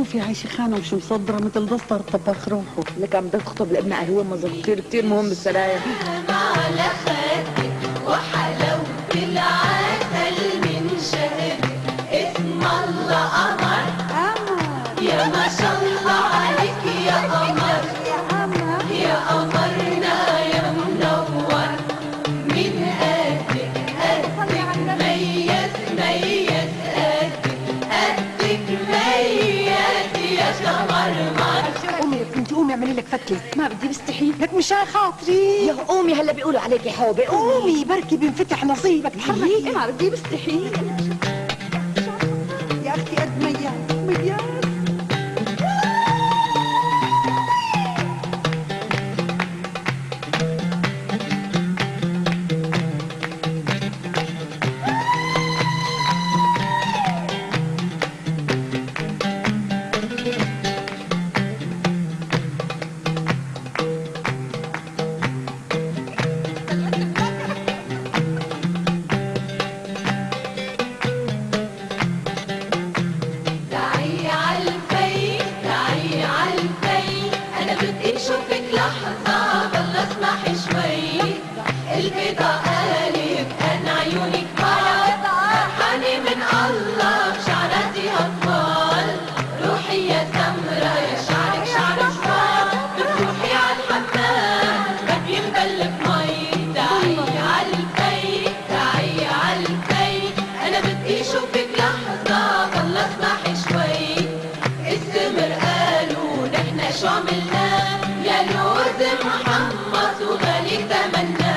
شوفي هاي شيخانة مش مصدرة مثل دستر طباخ روحه. لك عم بدها تخطب لابن هو مظبوط كتير مهم بالسرايا. على خدك وحلاوة العسل من شهدك اسم الله قمر يا ما شاء الله عليك يا قمر يا قمرنا يا منور من قدك قدك ميز ميز قدك ميز يا قمر. قومي يا بنتي قومي اعملي لك فتلة. ما بدي بستحي لك مشان خاطري. يا قومي هلا بيقولوا عليكي حوبه. قومي بركي بينفتح نصيبك. تحركي. ما بدي بستحي يا اختي قد مياس مياس. شو عملنا يا لوز محمص وغالي تمنا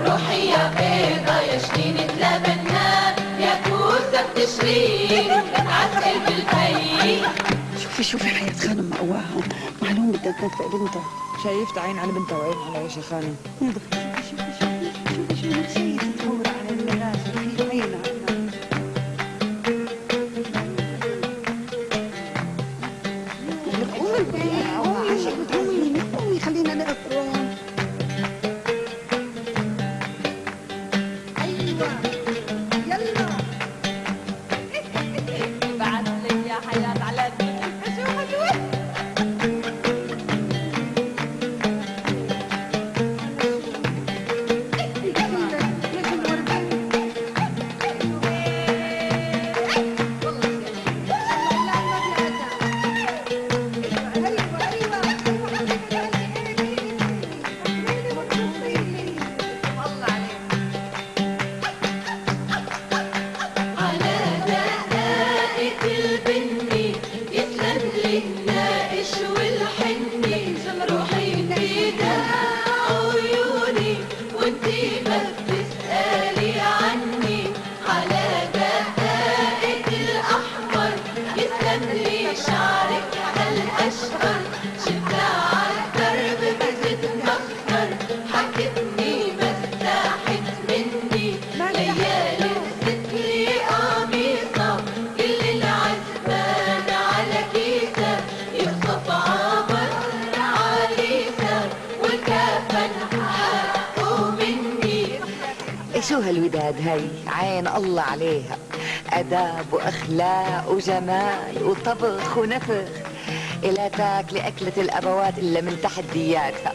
روحي يا بيضة يا شنين تلبنا يا كوسة بتشرين عسل بالبي. شوفي حياة خانم مقواها معلوم بدها تنفق بنتها. شايفت عين على بنتها وعين على يا شيخانة. شوفي نفسية تتهور على الملاذ في عينها. قومي خلينا نقرا. ايوه يلا بعت لك يا حياة على شو حلوة. شو هالوداد هي عين الله عليها أداب وأخلاق وجمال وطبخ ونفخ إلا تاكلي أكلة الأبوات إلا من تحدياتها.